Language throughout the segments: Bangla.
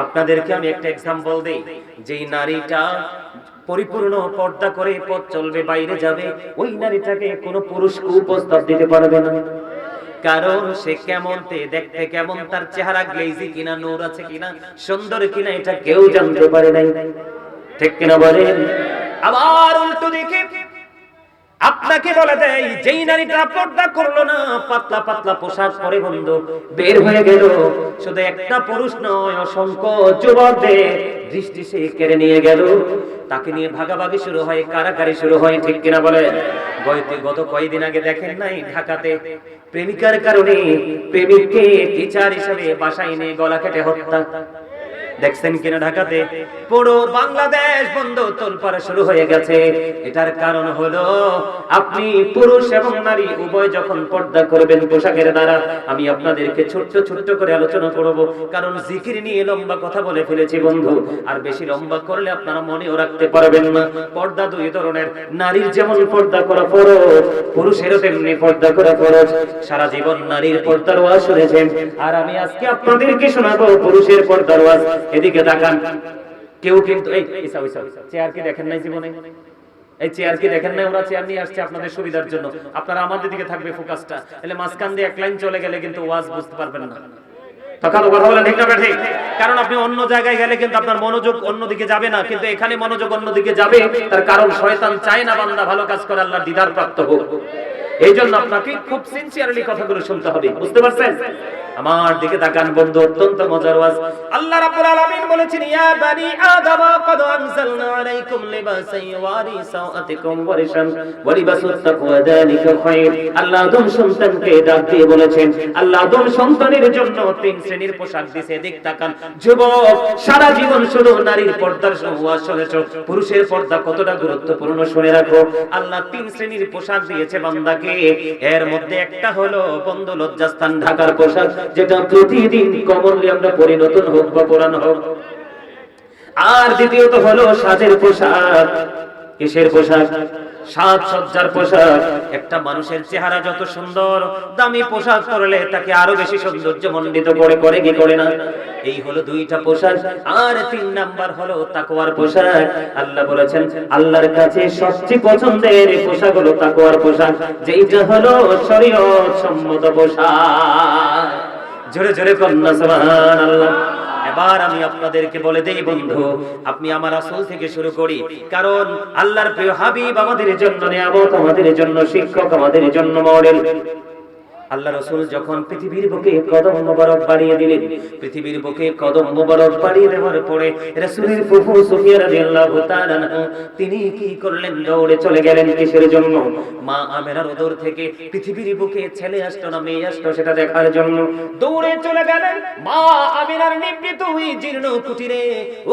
আপনাদেরকে আমি একটা এক্সাম্পল দেই, যেই নারীটা পরিপূর্ণ পর্দা করে পথ চলবে, বাইরে যাবে, ওই নারীটাকে কোনো পুরুষ কুপ্রস্তাব দিতে পারবে না। কারণ সে কেমন, দেখতে কেমন, তার চেহারা গ্লেজি কিনা, নূর আছে কিনা, সুন্দর কিনা, এটা কেউ জানতে পারে নাই। ঠিক কিনা বলেন? আবার উল্টো দিকে আপনাকে বলে দেয়, যেই নারীটা পর্দা করলো না, পাতলা পাতলা পোশাক পরে বন্ধু বের হয়ে গেল, শুধু একটা পুরুষ নয়, অসংখ্য যুবকদের দৃষ্টি সে কেড়ে নিয়ে গেল, তাকে নিয়ে ভাগাভাগি শুরু হয়, কারাকারি শুরু হয়। ঠিক কিনা বলেন? গত কয়েকদিন আগে দেখেন নাই, ঢাকাতে প্রেমিকার কারণে প্রেমিককে টিচার হিসেবে বাসায় এনে গলা কেটে হত্যা। দেখছেন কিনা? ঢাকাতে পুরো বাংলাদেশ বন্ধ, তোলপাড় শুরু হয়ে গেছে। এটার কারণ হলো আপনি পুরুষ এবং নারী উভয় যখন পর্দা করবেন পোশাকের দ্বারা। আমি আপনাদেরকে ছোট্ট ছোট্ট করে আলোচনা করব, কারণ জিকির নিয়ে লম্বা কথা বলে ফেলেছি বন্ধু, আর বেশি লম্বা করলে আপনারা মনেও রাখতে পারবেন না। পর্দা দুই ধরনের, নারীর যেমন পর্দা করা ফরজ, পুরুষেরও তেমনি পর্দা করা ফরজ। সারা জীবন নারীর পর্দার ওয়াজ শুনেছেন, আর আমি আজকে আপনাদেরকে শোনাবো পুরুষের পর্দার ওয়াজ। এদিকে তাকান, কেউ কিন্তু এই চেয়ার কি দেখেন নাই জীবনে? এই চেয়ার কি দেখেন নাই? ওরা চেয়ার নিয়ে আসছে আপনাদের সুবিধার জন্য, আপনারা আমাদের দিকে থাকবে ফোকাসটা, তাহলে মাঝখান দিয়ে এক লাইন চলে গেলে কিন্তু ওয়াজ বুঝতে পারবেন না। কথা বলেন ঠিক না ঠিক? কারণ আপনি অন্য জায়গায় গেলে কিন্তু আপনার মনোযোগ অন্যদিকে যাবে না, কিন্তু এখানে মনোযোগ অন্যদিকে যাবে। তার কারণ শয়তান চায় না বান্দা ভালো কাজ করে আল্লাহর দিদার প্রাপ্ত হোক। এই জন্য আপনাকে খুব সিনসিয়ারলি কথাগুলো শুনতে হবে, বুঝতে পারছেন? আমার দিকে তাকান বন্ধু, অত্যন্ত মজার ওয়াজ। আল্লাহ রাব্বুল আলামিন বলেছেন, ইয়া বানি আদম ক্বাদ আনজালনা আলাইকুম লিবাসান ইওয়ারি সাওআতিকুম ওয়ারিশান ওয়া লিবাসুত তাকওয়া যালিকা খায়র। আল্লাহ আদম সন্তানকে ডাক দিয়ে বলেছেন, আল্লাহ আদম সন্তানের জন্য তিন শ্রেণীর পোশাক দিয়েছে। দিক তাকান যুবক, সারা জীবন শুধু নারীর পর্দার ওয়াজ শুনেছো, পুরুষের পর্দা কতটা গুরুত্বপূর্ণ শুনে রাখো। আল্লাহ তিন শ্রেণীর পোশাক দিয়েছে বান্দাকে, এর মধ্যে একটা হলো বন্ধু লজ্জাস্থান ঢাকার পোশাক, যেটা প্রতিদিন কমনলি আমরা পরি, নতুন হোক বা পুরানো হোক। আর দ্বিতীয়ত হলো সাজের পোশাক। কিসের পোশাক? সাজসজ্জার পোশাক। একটা মানুষের চেহারা যত সুন্দর, দামি পোশাক পরলে তাকে আরো বেশি সৌন্দর্য মণ্ডিত করে কি করে না? এই হলো দুইটা পোশাক। আর তিন নাম্বার হলো তাকওয়ার পোশাক। আল্লাহ বলেছেন, আল্লাহর কাছে সবচেয়ে পছন্দের পোশাক হলো তাকওয়ার পোশাক, যেটা হলো শরীয়ত সম্মত পোশাক। জোরে জোরে কন্যা সুবহানাল্লাহ। এবার আমি আপনাদেরকে বলে দেই বন্ধু, আপনি আমার রাসূল থেকে শুরু করি, কারণ আল্লাহর প্রিয় হাবিব আমাদের জন্য নিয়ামত, আমাদের জন্য শিক্ষক, আমাদের জন্য মডেল। আল্লাহ রাসূল যখন পৃথিবীর বুকে কদম মোবারক বাড়িয়ে দিলেন, পৃথিবীর বুকে কদম মোবারক বাড়িয়ে দেওয়ার পরে রাসূলের ফুফু সুফিয়া রাদিয়াল্লাহু তাআলা আনহা তিনি কি করলেন? দৌড়ে চলে গেলেন। কিসের জন্য? মা আমেনার উদর থেকে পৃথিবীর বুকে ছেলে আসতো না মেয়ে আসতো সেটা দেখার জন্য দৌড়ে চলে গেলেন মা আমেনার নিভৃত ওই জীর্ণ কুটিরে।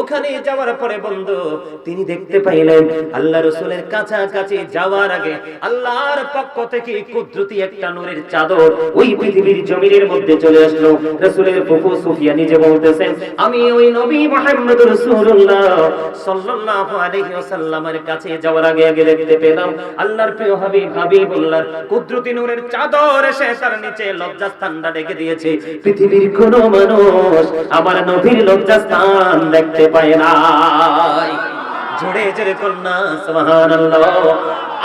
ওখানে যাওয়ার পরে বন্ধু তিনি দেখতে পাইলেন আল্লাহ রাসূলের কাছাকাছি যাওয়ার আগে আল্লাহর পক্ষ থেকে কুদরতি একটা নূরের চাদর ওই পৃথিবীর জমিনের মধ্যে চলে আসলো। রাসূলের ফুফু সুফিয়া নিজে বলতেছেন, আমি ওই নবী মুহাম্মদ রাসূলুল্লাহ সাল্লাল্লাহু আলাইহি ওয়াসাল্লামের কাছে যাওয়ার আগে দেখতে পেলাম আল্লাহর প্রিয় হাবিবুল্লাহর কুদরতি নূরের চাদর এসে তার নিচে লজ্জাস্থানটা ঢেকে দিয়েছে। পৃথিবীর কোনো মানুষ আমার নবীর লজ্জাস্থান দেখতে পায় না। জোরে জোরে কন্যা সুবহানাল্লাহ।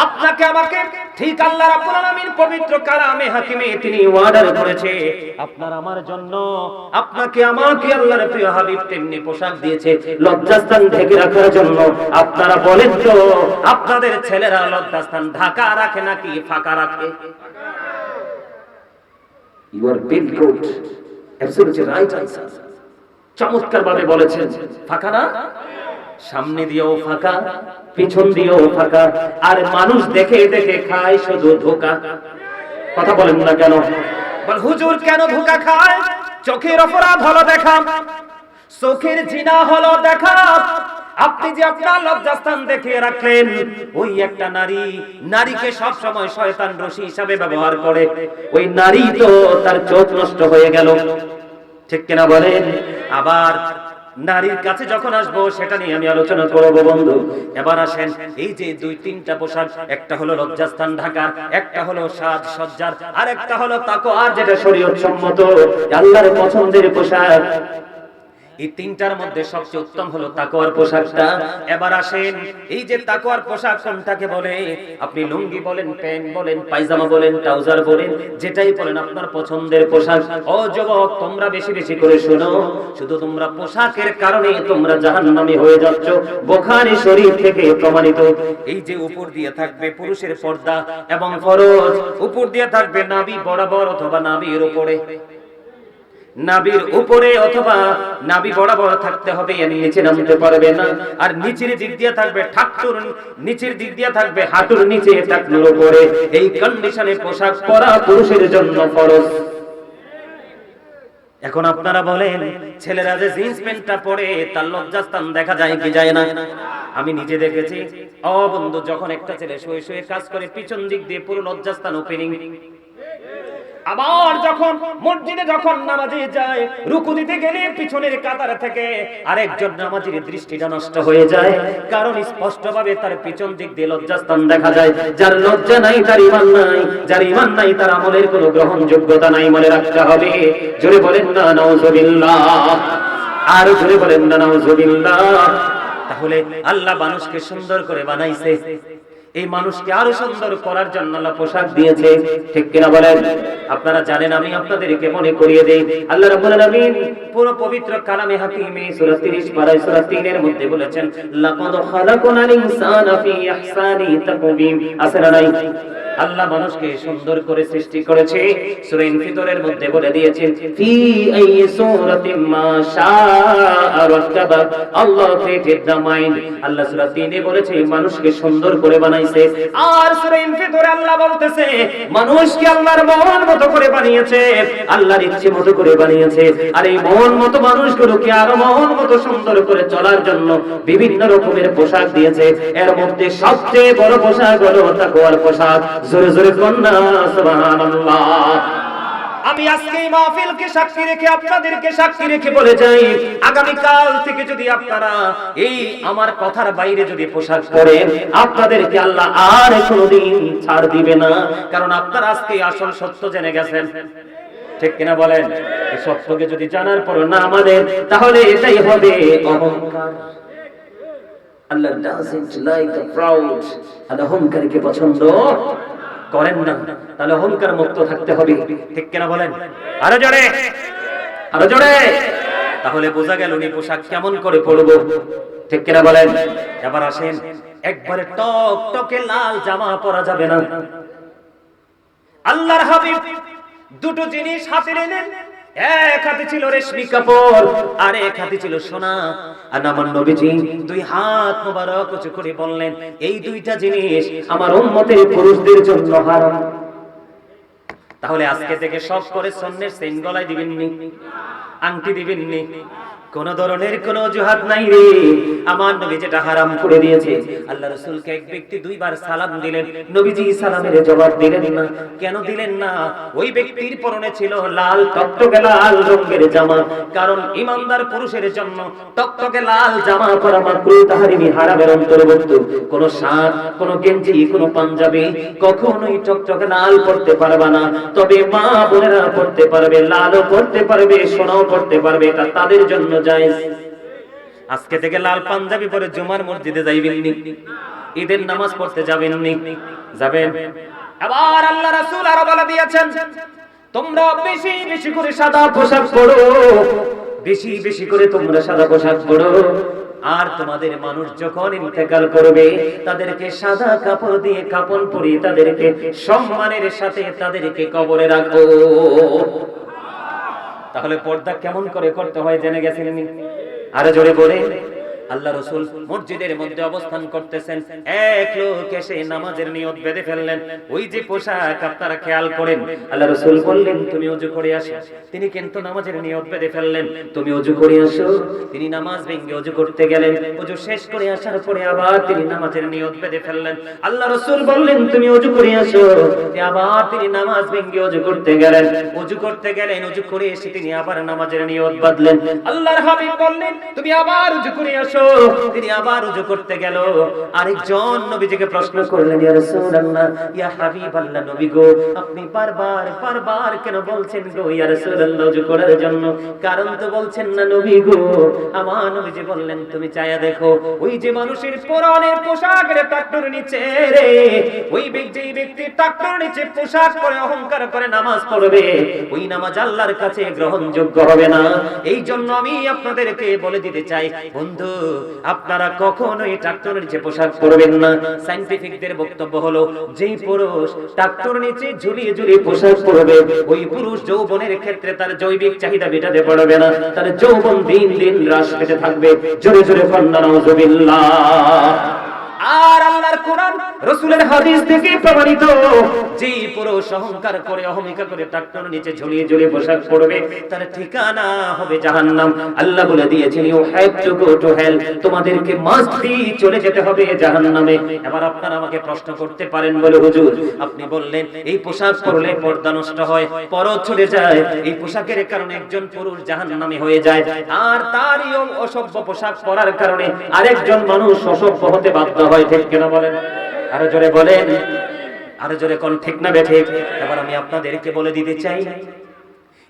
আপনাকে আমাকে ঠিক আল্লাহ রাব্বুল আলামিন পবিত্র কালামে হাকিমে তিনি ওয়ার্ডার করেছে আপনার আমার জন্য, আপনাকে আমাকে আল্লাহর প্রিয় হাবিব তেমনি পোশাক দিয়েছে লজ্জাস্থান ঢেকে রাখার জন্য। আপনারা বলেন তো আপনাদের ছেলেরা লজ্জাস্থান ঢাকা রাখে নাকি ফাঁকা রাখে? You are very good, absolutely right answer. চমৎকার ভাবে বলেছেন, ফাঁকা না? সামনে দিয়েও ফাঁকা, পিছন দিয়েও ফাঁকা, আর মানুষ দেখে দেখে খায় শুধু ধোঁকা। কথা বলেন না কেন? বল হুজুর কেন ধোঁকা খায়? চোখের অপরাধ হলো দেখা, চোখের জিনা হলো দেখা। আপনি যে আপনার লজ্জাস্থান দেখিয়ে রাখলেন, ওই একটা নারীকে সব সময় শয়তান রশি হিসাবে ব্যবহার করে, ওই নারী তো তার চোখ নষ্ট হয়ে গেল। ঠিক কিনা বলেন? আবার নারীর কাছে যখন আসবো সেটা নিয়ে আমি আলোচনা করব বন্ধু। এবার আসেন, এই যে দুই তিনটা পোশাক, একটা হলো লজ্জাস্থান ঢাকার, একটা হলো সাজ সজ্জার, আর একটা হলো তাকওয়ার যেটা শরীয়ত সম্মত আল্লাহর পছন্দের পোশাক। এই তিনটার মধ্যে সবচেয়ে উত্তম হলো তাকওয়ার পোশাকটা। এবার আসেন, এই যে তাকওয়ার পোশাক কোনটাকে বলে? আপনি লুঙ্গি বলেন, প্যান্ট বলেন, পায়জামা বলেন, ট্রাউজার বলেন, যেটাই বলেন আপনার পছন্দের পোশাক। ও যুবক, তোমরা বেশি বেশি করে শোনো, শুধু তোমরা পোশাকের কারণে তোমরা জাহান্নামী হয়ে যাচ্ছ। বুখারী শরীফ থেকে প্রমাণিত। এই যে উপর দিয়ে থাকবে পুরুষের পর্দা এবং ফরজ, উপর দিয়ে থাকবে নাভি বরাবর অথবা নাভির উপরে, নাভির উপরে অথবা নাভি বরাবর থাকতে হবে, এর নিচে নামতে পারবে না। আর নিচের দিক দিয়ে থাকবে ঠাকুর, নিচের দিক দিয়ে থাকবে হাঁটুর নিচে, টাকনুর উপরে। এই কন্ডিশনে পোশাক পরা পুরুষের জন্য ফরজ। এখন আপনারা বলেন, ছেলেরা যে জিন্স প্যান্টটা পরে তার লজ্জাস্থান দেখা যায় কি যায় না? আমি নিজে দেখেছি। ও বন্ধু, যখন একটা ছেলে শুয়ে শুয়ে কাজ করে, পিছন দিক দিয়ে পুরো লজ্জাস্থান ওপেনিং। আবার যখন মসজিদে যখন নামাজে যায়, রুকু দিতে গেলে পিছনের কাতার থেকে আরেকজন নামাজীর দৃষ্টিটা নষ্ট হয়ে যায়, কারণ স্পষ্টভাবে তার পিছন দিক দিয়ে লজ্জাস্থান দেখা যায়। যার লজ্জা নাই তার ঈমান নাই, যার ঈমান নাই তার আমলের কোনো গ্রহণযোগ্যতা নাই। মনে রাখতে হবে। জোরে বলেন না নাউজুবিল্লাহ, আর জোরে বলেন না নাউজুবিল্লাহ। তাহলে আল্লাহ মানুষকে সুন্দর করে বানাইছে, এই মানুষকে আরো সুন্দর করার জন্য আল্লাহ পোশাক দিয়েছে, ঠিক কিনা বলেন? আপনারা জানেন, আমি আপনাদেরকে মনে করিয়ে দেই, আল্লাহ রাব্বুল আলামিন পুরো পবিত্র কালামে হাকিমে সূরা 30 পারায় সূরা 3 এর মধ্যে বলেছেন, লাকাদ খালাকনাল ইনসানা ফি আহসানি তাকওয়িম। আছে না নাই? আল্লাহ মানুষকে সুন্দর করে সৃষ্টি করেছে। সূরা ইনফিতরের মধ্যে বলে দিয়েছেন, ফি আইয়ি সূরাতিন মা শাআ রাক্কাবা। আল্লাহ ক্রিয়েটেড দ্য মাইন্ড। আল্লাহ সূরা 3 এ বলেছে মানুষকে সুন্দর করে বানাইছে। আর সূরা ইনফিতরে আল্লাহ বলতেছে মানুষকে আল্লাহর মন মতো করে বানিয়েছে, আল্লাহর ইচ্ছে মতো করে বানিয়েছে। আর এই মন মতো মানুষগুলোকে আরো মন মতো সুন্দর করে চলার জন্য বিভিন্ন রকমের পোশাক দিয়েছে। এর মধ্যে সবচেয়ে বড় পোশাক হলো তাকওয়ার পোশাক। জোরে জোরে কন্যা সুবহানাল্লাহ। আমি আজকে এই মাহফিলকে সাক্ষী রেখে, আপনাদেরকে সাক্ষী রেখে বলে যাই, আগামী কাল থেকে যদি আপনারা এই আমার কথার বাইরে যদি পোশাক পরেন, আপনাদেরকে আল্লাহ আর কোনোদিন ছাড় দিবে না। কারণ আপনারা আজকে আসল সত্য জেনে গেছেন, ঠিক কিনা বলেন? এই সত্যকে যদি জানার পর না আমাদের, তাহলে এটাই হবে অহংকার। আল্লাহ doesn't like the proud, আল্লাহ অহংকারীকে পছন্দ করেন না। তাহলে অহংকার মুক্ত থাকতে হবে, ঠিক কিনা বলেন? আরো জোরে, আরো জোরে। তাহলে বোঝা গেল নি পোশাক কেমন করে পরবো, ঠিক কিনা বলেন? এবার আসেন, একবারে টকটকে লাল জামা পরা যাবে না। আল্লাহর হাবিব দুটো জিনিস হাতে নিলেন, এক হাতে ছিল রেশমি কাপড় আর এক হাতে ছিল সোনা। আর আমার নবীজি দুই হাত মোবারক উঁচু করে বললেন, এই দুইটা জিনিস আমার উম্মতের পুরুষদের জন্য হারাম। তাহলে আজকে থেকে সব করে স্বর্ণের চেইন গলায় দিবেননি, আংটি দিবেননি, কোন ধরনের কোন অজুহাত নাই রে। আমার নবী যেটা হারাম করে দিয়েছে। আল্লাহ রাসূলকে এক ব্যক্তি দুইবার সালাম দিলেন, নবীজি সালামের জবাব দিলেন না। কেন দিলেন না? ওই ব্যক্তির পরনে ছিল লাল টকটকে লাল রঙের জামা। কারণ ঈমানদার পুরুষের জন্য টকটকে লাল জামা পরা মাকরুহ তাহরিমি হারামের অন্তর্ভুক্ত। কোন শার্ট, কোন গেঞ্জি, কোন পাঞ্জাবি কখনোই টকটকে লাল পরতে পারবে না। তবে মা বোনেরা পরতে পারবে, লালও পরতে পারবে, সোনাও পরতে পারবে, এটা তাদের জন্য জায়েজ। আজকে থেকে লাল পাঞ্জাবি পরে জুমার মসজিদে যাইবেননি, ঈদের নামাজ পড়তে যাবেননি, যাবেন? আবার আল্লাহ রাসূল আরো বলে দিয়েছেন, তোমরা বেশি বেশি করে সাদা পোশাক পরো, বেশি বেশি করে তোমরা সাদা পোশাক পরো। আর তোমাদের মানুষ যখন ইন্তেকাল করবে, তাদেরকে সাদা কাপড় দিয়ে কাফন পরিয়ে তাদেরকে সম্মানের সাথে তাদেরকে কবরে রাখো। তাহলে পর্দা কেমন করে করতে হয় জেনে গেছেন? আরো জোরে বলে। আল্লাহ রাসূল মসজিদের মধ্যে অবস্থান করতেছেন, এক লোক এসে নামাজের নিয়ত বেঁধে ফেললেন। ওই যে পোশাক আপনারা খেয়াল করেন, আল্লাহ রাসূল বললেন তুমি ওযু করে আসো। তিনি কিন্তু নামাজের নিয়ত বেঁধে ফেললেন, তুমি ওযু করে আসো। তিনি নামাজ ভেঙে ওযু করতে গেলেন, ওযু শেষ করে আসার পরে আবার তিনি নামাজের নিয়ত বেঁধে ফেললেন। আল্লাহ রাসূল বললেন তুমি ওযু করে আসো। আবার তিনি নামাজ ভেঙে ওযু করতে গেলেন, ওযু করতে গেলেন, ওযু করে এসে তিনি আবার নামাজের নিয়ত বাঁধলেন। আল্লাহর হাবিব বললেন তুমি আবার ওযু করে আসো। এসো। তিনি আবার ওযু করতে গেল। আরেকজন নবীজিকে প্রশ্ন করলেন, ইয়া রাসূলুল্লাহ, ইয়া হাবিবাল্লাহ, নবী গো, আপনি বারবার কেন বলছেন গো ইয়া রাসূলুল্লাহ ওযু করার জন্য? কারণ তো বলছেন না নবী গো। আমার নবীজি বললেন, তুমি চাইয়া দেখো, ওই যে মানুষের পরনের পোশাকের টাকটুর নিচে রে, ওই ব্যক্তি টাকটুর নিচে পোশাক পরে অহংকার করে নামাজ পড়বে, ওই নামাজ আল্লাহর কাছে গ্রহণযোগ্য হবে না। এই জন্য আমি আপনাদেরকে বলে দিতে চাই, বন্ধু, আপনারা কখনোই টাকটুর নিচে পোশাক পরবেন না। সায়েন্টিফিকদের বক্তব্য হলো, যেই পুরুষ টাকটুর নিচে ঝুলিয়ে পোশাক পরবে, ওই পুরুষ যৌবনের ক্ষেত্রে তার জৈবিক চাহিদা মেটাতে পারবে না, তার যৌবন দিন দিন হ্রাস পেতে থাকবে। জোরে জোরে কন্যা নাউযুবিল্লাহ। আর আল্লাহর কোরআন রাসূলের হাদিস থেকে প্রমাণিত, যে পুরুষ অহংকার করে অহমিকা করে টাকটুর নিচে ঝুলিয়ে পোশাক পরবে, তার ঠিকানা হবে জাহান্নাম। আল্লাহ বলে দিয়েছেন, you have to go to hell, তোমাদেরকে মাস্ট বি চলে যেতে হবে জাহান্নামে। এবার আপনারা আমাকে প্রশ্ন করতে পারেন, বলে হুজুর, আপনি বললেন এই পোশাক পরলে পর্দা নষ্ট হয়, পরদ ছুটে যায়, এই পোশাকের কারণে একজন পুরুষ জাহান্নামী হয়ে যায়, আর তারই অসভ্য পোশাক পরার কারণে আরেকজন মানুষ অসভ্য হতে বাধ্য হয়, ঠিক কিনা বলেন? আরো জোরে বলেন, আরো জোরে কোন ঠিক না বেঠিক? এবার আমি আপনাদেরকে বলে দিতে চাই,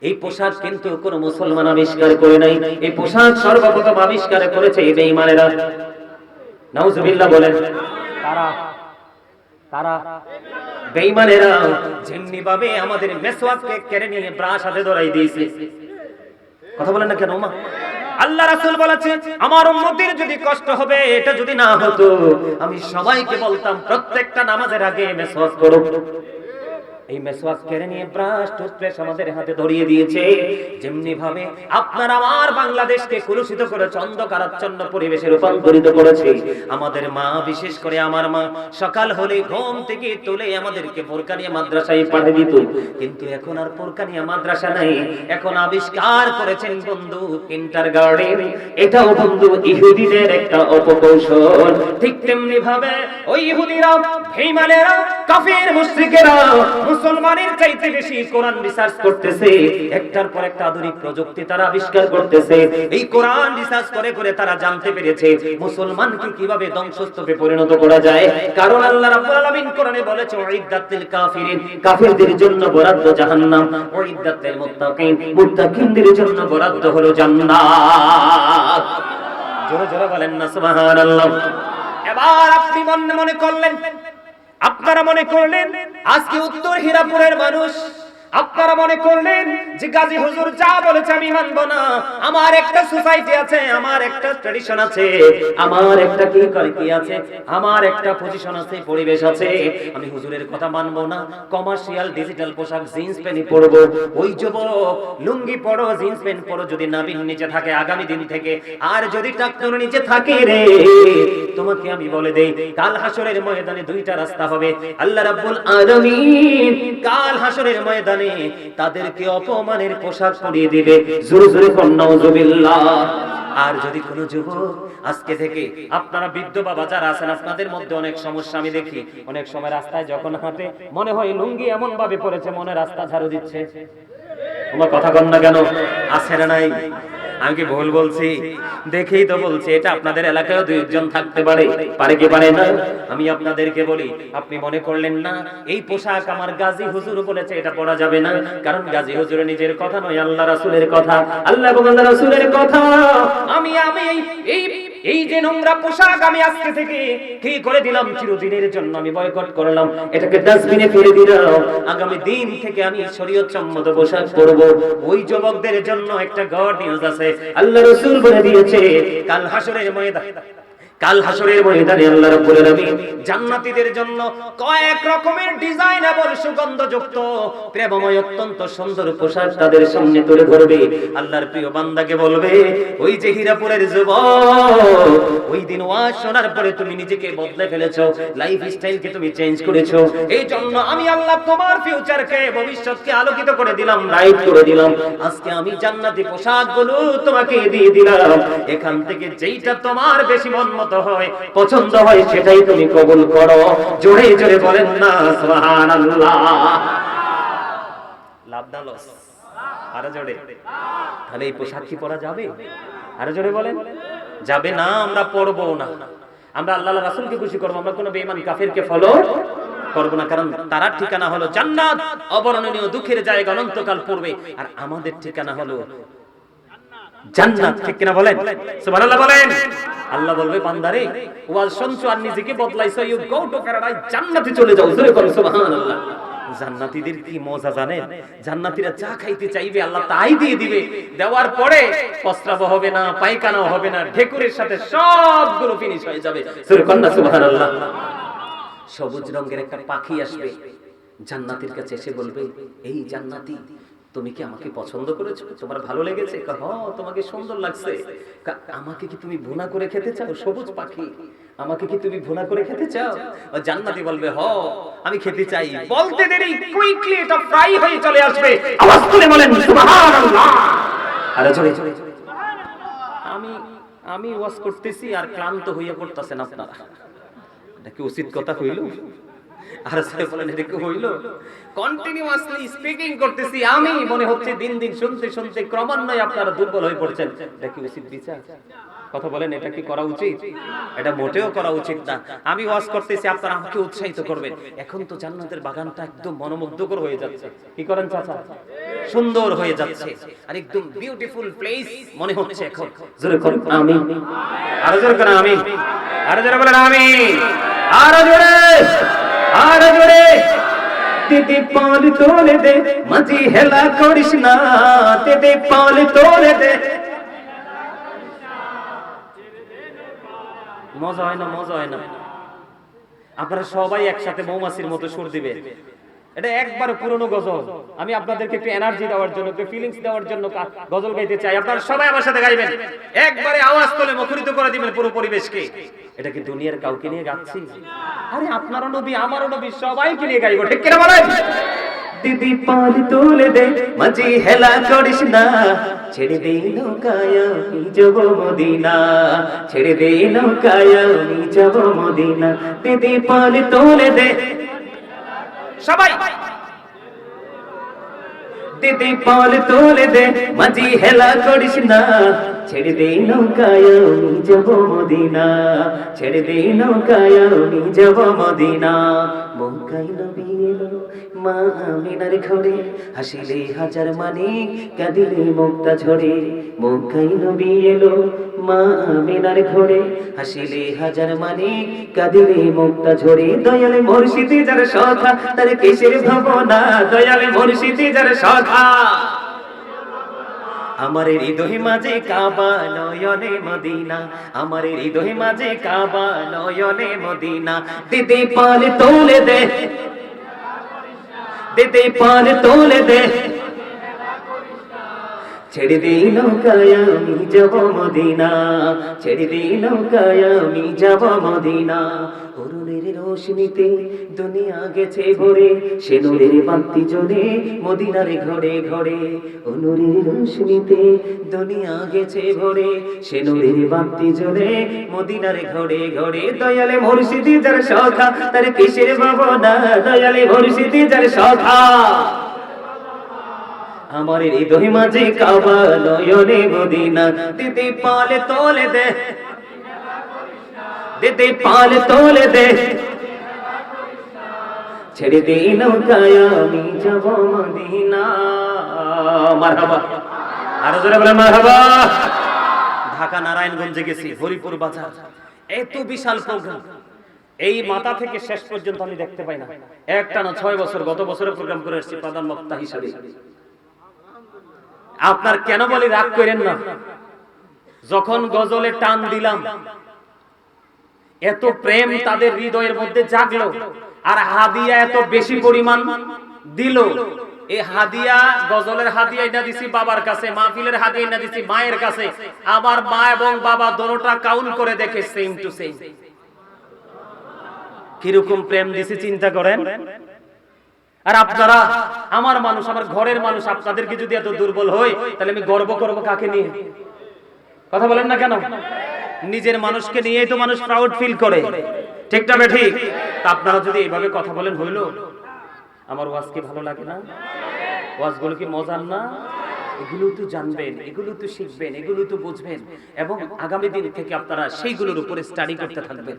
এই পোশাক কিন্তু কোন মুসলমান আবিষ্কার করে নাই, এই পোশাক সর্বপ্রথম আবিষ্কার করেছে এই বেঈমানেরা। নাউজুবিল্লাহ বলেন। তারা বেঈমানেরা যেমনি ভাবে আমাদের মেসওয়াককে কেড়ে নিয়ে ব্রাশ হাতে ধরাই দিয়েছে। কথা বলেন না কেন? আল্লাহ রাসূল বলেছে, আমার উম্মতের যদি কষ্ট হবে, এটা যদি না হতো, আমি সবাইকে বলতাম প্রত্যেকটা নামাজের আগে মেসওয়াক করো। এই মেসওয়াক কেড়ে নিয়ে ব্রাশ টুথপেস্ট আমাদের হাতে ধরিয়ে দিয়েছে। যেমনি ভাবে আপনার আমার বাংলাদেশকে কলুষিত করে অন্ধকারাচ্ছন্ন পরিবেশে রূপান্তরিত করেছে, আমাদের মা, বিশেষ করে আমার মা, সকাল হলে ঘুম থেকে তুলে আমাদেরকে বোরকা নিয়ে মাদ্রাসায় পাঠিয়ে দিত। কিন্তু এখন আর বোরকা নিয়ে মাদ্রাসা নাই, এখন আবিষ্কার করেছেন বন্ধু কিন্ডারগার্টেন। এটাও বন্ধু ইহুদিদের একটা অপকৌশল। ঠিক তেমনি ভাবে ওই ইহুদিরা, বেঈমানেরা, কাফির মুশরিকেরা মুসলমানের চাইতে বেশি কোরআন রিসার্চ করতেছে, একটার পর একটা আধুনিক প্রযুক্তি তারা আবিষ্কার করতেছে। এই কোরআন রিসার্চ করে করে তারা জানতে পেরেছে মুসলমানকে কিভাবে ধ্বংসস্তূপে পরিণত করা যায়। কারণ আল্লাহ রাব্বুল আলামিন কোরআনে বলেছে, উইদ্দাতিল কাফিরিন, কাফিরদের জন্য বরাদ্দ জাহান্নাম, উইদ্দাতিল মুত্তাকিন, মুত্তাকিনদের জন্য বরাদ্দ হলো জান্নাত। জোরে জোরে বলেন না সুবহানাল্লাহ। এবার আপনি মনে মনে করলেন, আপনারা মনে করলেন আজকে উত্তর হীরাপুরের মানুষ, আপনারা মনে করলেন যে গাজী হুজুর যা বলেছে আমি মানব না, আমার একটা সোসাইটি আছে, আমার একটা ট্র্যাডিশন আছে, আমার একটা কি আছে, আমার একটা পজিশন আছে, পরিবেশ আছে, আমি হুজুরের কথা মানব না, কমার্শিয়াল ডিজিটাল পোশাক জিন্স প্যান্ট পরব। ওই যুবক, লুঙ্গি পরো, জিন্স প্যান্ট পরো, যদি নাভির নিচে থাকে আগামী দিন থেকে, আর যদি টাকনুর নিচে থাকে রে, তোমাকে আমি বলে দেই, কাল হাসরের ময়দানে দুইটা রাস্তা হবে। আল্লাহ রাব্বুল আলামিন কাল হাসরের ময়দানে তাদেরকে অপমানের পোশাক পরিয়ে দিবে। জোরে জোরে কোন নাউযুবিল্লাহ। আর যদি কোনো যুবক আজকে থেকে, আপনারা বৃদ্ধ বাবা যারা আছেন, আপনাদের মধ্যে অনেক সমস্যা আমি দেখি, অনেক সময় রাস্তায় যখন হাঁটে মনে হয় লুঙ্গি এমন ভাবে পড়েছে মনে রাস্তা ঝাড়ু দিচ্ছে। তোমার কথা কন না কেন? আছে না নাই? আমি কি ভুল বলছি? দেখেই তো বলছি, এটা আপনাদের এলাকায়ও দুই একজন থাকতে পারে, পারে কি পারে না? আমি আপনাদেরকে বলি, আপনি মনে করলেন না এই পোশাক আমার গাজী হুজুর বলেছে এটা পরা যাবে না, কারণ গাজী হুজুরের নিজের কথা নয়, আল্লাহ রাসূলের কথা, আল্লাহ এবং আল্লাহ রাসূলের কথা। আমি এই যে নোংরা পোশাক আমি আজকে থেকে কি করে দিলাম, চিরদিনের জন্য আমি বয়কট করলাম, এটাকে ডাস্টবিনে ফেলে দিলাম। আগামী দিন থেকে আমি শরীয়ত সম্মত পোশাক পরব। ওই যুবকদের জন্য একটা গড নিউজ আছে, আল্লাহ রাসূল বলে দিয়েছে, কাল হাসরের ময়দানে আল্লাহ রাব্বুল আলামিন জান্নাতীদের জন্য কয়েক রকমের ডিজাইনেবল সুগন্ধযুক্ত প্রেমময় অত্যন্ত সুন্দর পোশাক তাদের সামনে তুলে ধরবে। আল্লাহর প্রিয় বান্দাকে বলবে, ওই যে হীরাপুরের যুবক, ওই দিন ওয়াজ শোনার পরে তুমি নিজেকে বদলে ফেলেছো, লাইফ স্টাইলকে তুমি চেঞ্জ করেছো, এই জন্য আমি আল্লাহ তোমার ফিউচারকে, ভবিষ্যৎকে আলোকিত করে দিলাম, লাইট করে দিলাম। আজকে আমি জান্নাতি পোশাকগুলো তোমাকে দিয়ে দিলাম, এখান থেকে যেইটা তোমার বেশি মন হয়, পছন্দ হয়, সেটাই তুমি কবুল করো। জোরে জোরে বলেন না সুবহানাল্লাহ। লাভ না লস? আরো জোরে। তাহলে এই পোশাক কি পরা যাবে? আরো জোরে বলেন। যাবে না, আমরা পড়বো না। আমরা আল্লাহ রাসূলকে খুশি করবো, আমরা কোনো বেঈমান কাফিরকে ফলো করব না, কারণ তার ঠিকানা হলো জান্নাত, অবর্ণনীয় দুঃখের জায়গা, অনন্তকাল পূর্বে, আর আমাদের ঠিকানা হলো জান্নাত। ঠিক কিনা বলেন? সুবহানাল্লাহ বলেন। আল্লাহ বলবে বান্দারে ওয়াজ শুনছো আর নিজেকে বদলাইছো, ইউ গো টু প্যারাডাইস, জান্নাতে চলে যাও। জোরে করো সুবহানাল্লাহ। জান্নাতীদের কি মজা জানেন? জান্নাতীরা যা খাইতে চাইবে আল্লাহ তাই দিয়ে দিবে। দেওয়ার পরে প্রস্রাব হবে না, পায়খানাও হবে না, ঢেকুরের সাথে সবগুলো ফিনিশ হয়ে যাবে। জোরে করো না সুবহানাল্লাহ। সবুজ রঙের একটা পাখি আসবে জান্নাতীর কাছে, এসে বলবে এই জান্নাতি, তুমি কি আমাকে পছন্দ করেছো? তোমার ভালো লেগেছে? হ্যাঁ, তোমাকে সুন্দর লাগছে। আমাকে কি তুমি ভুনা করে খেতে চাও? সবুজ পাখি, আমাকে কি তুমি ভুনা করে খেতে চাও? জান্নাতি বলবে হ্যাঁ আমি খেতে চাই। বলতে দেরি কুইকলি এটা ফ্রাই হয়ে চলে আসবে। আওয়াজ তুলে বলেন সুবহানাল্লাহ। আরে জোরে জোরে। আমি ওয়াজ করতেছি আর ক্লান্ত হইয়া পড়তাছেন আপনারা, এটা কি উচিত কথা হইল? আর সে বলেন এটা কি হইল? কন্টিনিউয়াসলি স্পিকিং করতেছি আমি, মনে হচ্ছে দিন দিন শুনতে শুনতে ক্রমান্বয়ে আপনারা দুর্বল হয়ে পড়ছেন। এটা কি উচিত বিচার? কথা বলেন, এটা কি করা উচিত? এটা মোটেও করা উচিত না। আমি ওয়াজ করতেছি, আপনারা আমাকে উৎসাহিত করবেন। এখন তো জান্নাতের বাগানটা একদম মনোমুগ্ধকর হয়ে যাচ্ছে। কি করেন চাচা? সুন্দর হয়ে যাচ্ছে আর একদম বিউটিফুল প্লেস মনে হচ্ছে এখন। জোরে করুন আমিন। আরো জোরে করুন আমিন। আরো জোরে বলেন আমিন। আরো জোরে, আরো জোরে। তেতে পাল তোলে দে, মাঝি হেলা করিস না। তেতে পাল তোলে দে। মজা হয় না? মজা হয় না? আপনারা সবাই একসাথে মৌমাছির মতো সুর দিবে। এটা একবার পুরনো গজল, আমি আপনাদেরকে একটু এনার্জি দেওয়ার জন্য, একটু ফিলিংস দেওয়ার জন্য গজল গাইতে চাই। আপনারা সবাই আমার সাথে গাইবেন, একবারে আওয়াজ তুলে মুখরিত করে দিবেন পুরো পরিবেশকে। এটা কি দুনিয়ার কাউকে নিয়ে গাচ্ছি? আরে আপনারও নবী, আমারও নবী, সবাইকে নিয়ে গাইবো। ঠিক কিনা বলেন? দিদি পাল তোলে দে, মাঝি হেলা করিস না। ছেড়ে দে নৌকায় আমি যাব মদিনা, ছেড়ে দে নৌকায় আমি যাব মদিনা। দিদি পাল তোলে দে, সবাই দিদি পাল তোলে দে, মাঝি হেলা করিস না। ছেড়ে দে নৌকায় আমি যাব মদিনা, ছেড়ে দে নৌকায় আমি যাব মদিনা। মক্কায় নবী এলো মা আমিনার ঘরে, হাসিলে হাজার মানিক, কাঁদিলে মুক্তা ঝরে। মক্কায় নবী এলো মা আমিনার ঘরে, হাসিলে হাজার মানিক, কাঁদিলে মুক্তা ঝরে। দয়ালে মুর্শিদি যার সখা, তার কিসের ভাবনা? দয়ালে মুর্শিদি যার সখা, আমার হৃদয় মাঝে কাবা, নয়নে মদিনা। আমার হৃদয় মাঝে কাবা, নয়নে মদিনা। দিদি পাল তোলে দে, দিদি পাল তোলে দে। ছেড়ে দে নৌকায় আমি যাব মদিনা, ছেড়ে দে নৌকায় আমি যাব মদিনা। অরুণের রোশনীতে দুনিয়া গেছে ভরে, সে নূরের বাতি জ্বলে মদিনার ঘরে ঘরে। নূরের রোশনীতে দুনিয়া গেছে ভরে, সে নূরের বাতি জ্বলে মদিনার ঘরে ঘরে। দয়ালে মুর্শিদি যার সখা, তার কিসের ভাবনা? দয়ালে মুর্শিদি যার সখা, আমার হৃদয় মাঝে কাবা, নয়নে মদিনা। দিদি পাল তোলে দে, দিদি পাল তোলে দে। ছেড়ে দে নৌকায় আমি যাব মদিনা। মারহাবা, আরো জোরে বলেন মারহাবা। ঢাকা নারায়ণগঞ্জে গেছি, হরিপুর বাজার, এত বিশাল প্রোগ্রাম, এই মাথা থেকে শেষ পর্যন্ত আমি দেখতে পাই না। একটানা 6 বছর, গত বছরে প্রোগ্রাম করে এসেছি প্রধান বক্তা হিসাবে। আপনার কেন বলি রাগ করেন না, যখন গজলে টান দিলাম, এত প্রেম তাদের হৃদয়ের মধ্যে জাগলো, আর হাদিয়া এত বেশি পরিমাণ দিল। এই হাদিয়া, গজলের হাদিয়া এটা দিছি বাবার কাছে, মাহফিলের হাদিয়া এটা দিছি মায়ের কাছে। আমার মা এবং বাবা দোনোটা কাউন্ট করে দেখে সেম টু সেম। কিরকম প্রেম দিছি চিন্তা করেন। আর আপনারা আমার মানুষ, আমার ঘরের মানুষ, আপনাদেরকে যদি এত দুর্বল হয়, তাহলে আমি গর্ব করব কাকে নিয়ে? কথা বলেন না কেন? নিজের মানুষকে নিয়েই তো মানুষ প্রাউড ফিল করে। ঠিক না ঠিক? তা আপনারা যদি এইভাবে কথা বলেন, হইলো? আমার ওয়াজ কি ভালো লাগে না? ওয়াজগুলো কি মজার না? এগুলো তো জানবেন, এগুলো তো শিখবেন, এগুলো তো বুঝবেন, এবং আগামী দিন থেকে আপনারা সেইগুলোর উপরে স্টাডি করতে থাকবেন।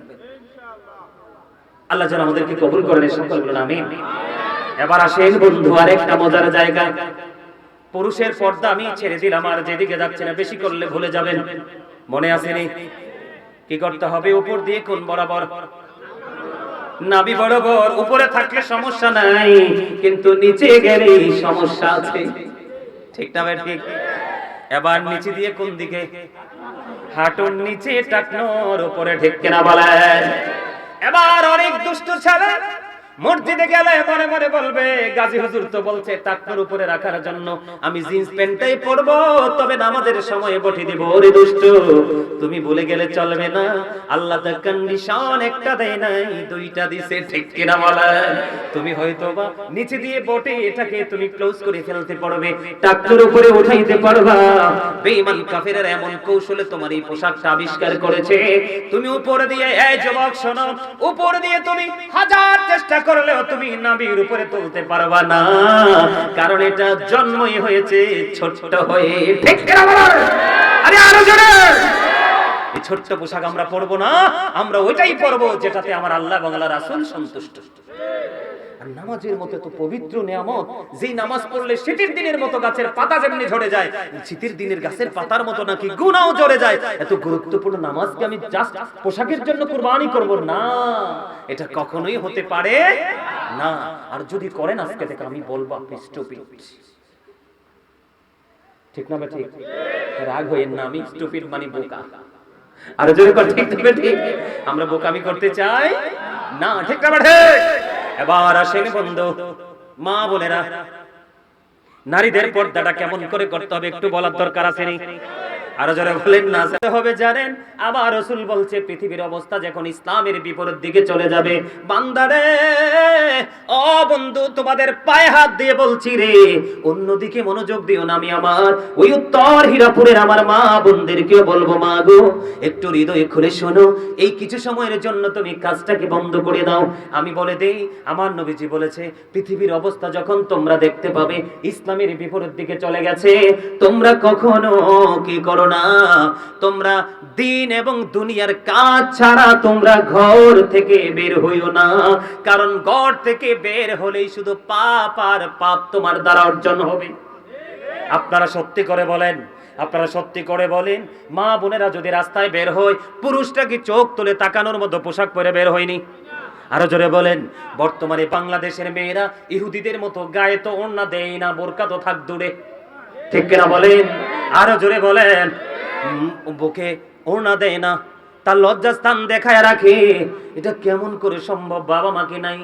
আল্লাহ যেন আমাদেরকে কবুল করেন, সকল বলুন আমিন। এবার আসেন বন্ধু আরেকটা মজার জায়গা। পুরুষের পর্দা আমি ছেড়ে দিলাম, আর যেদিকে যাচ্ছে না বেশি করলে ভুলে যাবেন, মনে আসেনি? কি করতে হবে? উপর দিয়ে কোন বরাবর? নাভি বরাবর। উপরে থাকলে সমস্যা নাই, কিন্তু নিচে গেলে সমস্যা আছে, ঠিক না ভাই? ঠিক। এবার নিচে দিয়ে কোন দিকে? হাঁটুর নিচে, টাকনোর উপরে, ঠিক কিনা বলেন? এবার অনেক দুষ্ট ছেলে মসজিদে গেলে মনে মনে বলবে, গাজী হুজুর তো বলছে টাকনোর উপরে রাখার জন্য, আমি জিন্স প্যান্টটাই পরবো, তবে নামাজের সময় বটি দিব। ওরে দুষ্ট, তুমি বলে গেলে চলবে না। আল্লাহ তো কন্ডিশন একটা দেয় নাই, দুইটা দিছে, ঠিক কিনা বলেন? তুমি হয়তোবা নিচে দিয়ে বটি এটাকে তুমি ক্লোজ করে ফেলতে পারবে, টাকনোর উপরে উঠাইতে পারবা। বেঈমান কাফেররা এমন কৌশলে তোমার এই পোশাকটা আবিষ্কার করেছে, তুমি উপরে দিয়ে, এই যুবক শোনো, উপরে দিয়ে তুমি হাজার চেষ্টা করলেও তুমি নাভির উপরে তুলতে পারবা না, কারণ এটা জন্মই হয়েছে ছোট হয়ে, ঠিক কিনা বলেন? আরে আরো জোরে! এই ছোট্ট পোশাক আমরা পরবো না, আমরা ওইটাই পরবো যেটাতে আমার আল্লাহ এবং আল্লাহর রাসূল সন্তুষ্ট। আর নামাজের মতো তো পবিত্র নিয়ামত, যেই নামাজ পড়লে শীতের দিনের মতো গাছের পাতা যেমনি ঝরে যায়, শীতের দিনের গাছের পাতার মতো নাকি গুনাহও ঝরে যায়। এত গুরুত্বপূর্ণ নামাজকে আমি জাস্ট পোশাকের জন্য কুরবানি করব না, এটা কখনোই হতে পারে না। আর যদি করেন আজকে থেকে আমি বলবো আপনি স্টুপিড, ঠিক না? ঠিক। রাগ হইেন না, আমি স্টুপিড মানে বোকা। আর যদি ঠিক তবে ঠিক, আমরা বোকামি করতে চাই না, ঠিক না? ঠিক। এবার আসেন বন্ধু, মা বোনেরা, নারীদের পর্দাটা কেমন করে করতে হবে একটু বলার দরকার আছে নি? আরো যারা বলেন না হবে জানেন। আবার রাসূল বলছে পৃথিবীর অবস্থা যখন ইসলামের বিপরীত দিকে চলে যাবে, বান্দারে ও বন্ধু তোমাদের পায়ে হাত দিয়ে বলছি রে, অন্যদিকে মনোযোগ দিও না। আমি আমার ওই উত্তর হীরাপুরের আমার মা বোনদেরকেও বলবো, মা গো একটু হৃদয় খুলে শোনো, এই কিছু সময়ের জন্য তুমি কাজটাকে বন্ধ করে দাও। আমি বলে দেই, আমার নবীজি বলেছে পৃথিবীর অবস্থা যখন তোমরা দেখতে পাবে ইসলামের বিপরীত দিকে চলে গেছে, তোমরা কখনো কি করো না, তোমরা দিন এবং দুনিয়ার কাজ ছাড়া তোমরা ঘর থেকে বের হইও না, কারণ ঘর থেকে বের হলেই শুধু পাপ আর পাপ তোমার দ্বারা অর্জন হবে। আপনারা সত্যি করে বলেন, আপনারা সত্যি করে বলেন, মা বোনেরা যদি রাস্তায় বের হয়, পুরুষটা কি চোখ তুলে তাকানোর মতো পোশাক পরে বের হয়নি? আরো জোরে বলেন। বর্তমানে বাংলাদেশের মেয়েরা ইহুদিদের মতো গায়ে তো ওড়না দেয় না, বোরকা তো থাক দূরে, ঠিক কিনা বলেন? আরো জোরে বলেন। বুকে ওড়না দেয় না, তার লজ্জাস্থান দেখায় রাখে। এটা কেমন করে সম্ভব? বাবা মা কি নাই,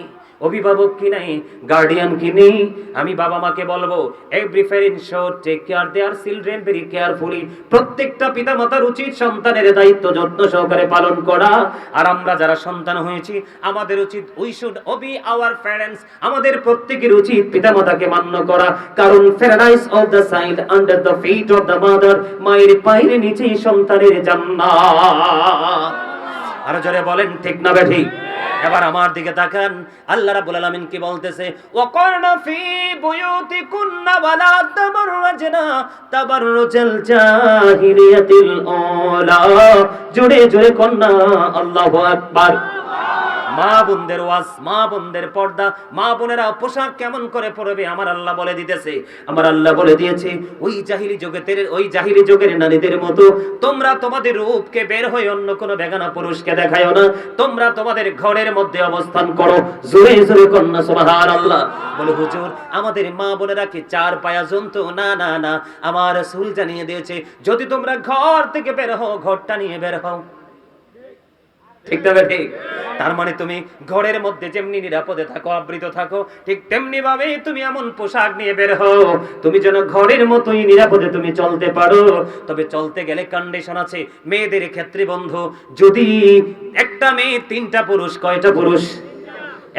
অভিভাবক কি নাই, গার্ডিয়ান কি নেই? আমি বাবা মাকে বলবো, every parent should take care their children very carefully. প্রত্যেকটা পিতামাতার উচিত সন্তানের দায়িত্ব যত্ন সহকারে পালন করা। আর আমরা যারা সন্তান হয়েছি আমাদের উচিত, we should obey our parents, আমাদের প্রত্যেকের উচিত পিতামাতাকে মান্য করা, কারণ paradise of the child under the feet of the mother, মায়ের পায়ের নিচেই সন্তানের জান্নাত। আর জোরে বলেন, ঠিক না বেঠি? এবার আমার দিকে তাকান, আল্লাহ রাব্বুল আলামিন কি বলতেছে? ওয়াকারনা ফি বুয়ুতিকুন্না ওয়ালা তাবাররাজনা তাবাররুজাল জাহিলিয়াতিল আওলা। জোরে জোরে কন্না আল্লাহু আকবার। মা বোনদের ওয়াজ, মা বোনদের পর্দা, মা বোনেরা পোশাক কেমন করে পরবে আমার আল্লাহ বলে দিতেছে। আমার আল্লাহ বলে দিয়েছে, ওই জাহিলি যুগের নারীদের মতো তোমরা তোমাদের রূপকে বের হয়ে অন্য কোনো বেগানা পুরুষকে দেখায়ও না, তোমরা তোমাদের ঘরের মধ্যে অবস্থান করো। জোরে জোরে কন্যা সুবহানাল্লাহ। বলে হুজুর আমাদের মা বোনেরা কি চার পায়া জন্তু? না না না, আমার রাসূল জানিয়ে দিয়েছে যদি তোমরা ঘর থেকে বের হও, ঘরটা নিয়ে বের হও, ঠিক না ঠিক? তার মানে তুমি ঘরের মধ্যে যেমনি নিরাপদে থাকো, আবৃত থাকো, ঠিক তেমনি ভাবে তুমি এমন পোশাক নিয়ে বের হও তুমি যেন ঘরের মতোই নিরাপদে তুমি চলতে পারো। তবে চলতে গেলে কন্ডিশন আছে মেয়েদের ক্ষেত্রে বন্ধু। যদি একটা মেয়ে তিনটা পুরুষ, কয়টা পুরুষ?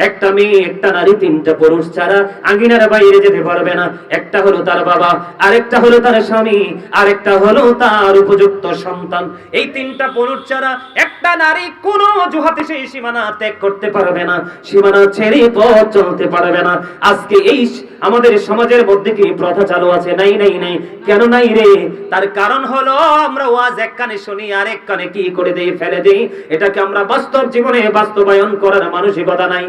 একটা মেয়ে, একটা নারী, তিনটা পুরুষ ছাড়া আঙ্গিনার বাইরে যেতে পারবে না। একটা হলো তার বাবা, আরেকটা হলো তার স্বামী, আরেকটা হলো তার উপযুক্ত সন্তান। এই তিনটা পুরুষ ছাড়া একটা নারী কোনো অজুহাতে সেই সীমানা ত্যাগ করতে পারবে না, সীমানা ছেড়ে পথ চলতে পারবে না। আজকে এই আমাদের সমাজের মধ্যে কি প্রথা চালু আছে? নাই নাই নাই। কেন নাই রে? তার কারণ হলো আমরা ওয়াজ এক কানে শুনি, আরেক কানে কি করে দেই, ফেলে দেই। এটাকে আমরা বাস্তব জীবনে বাস্তবায়ন করার মানসিকতা নাই।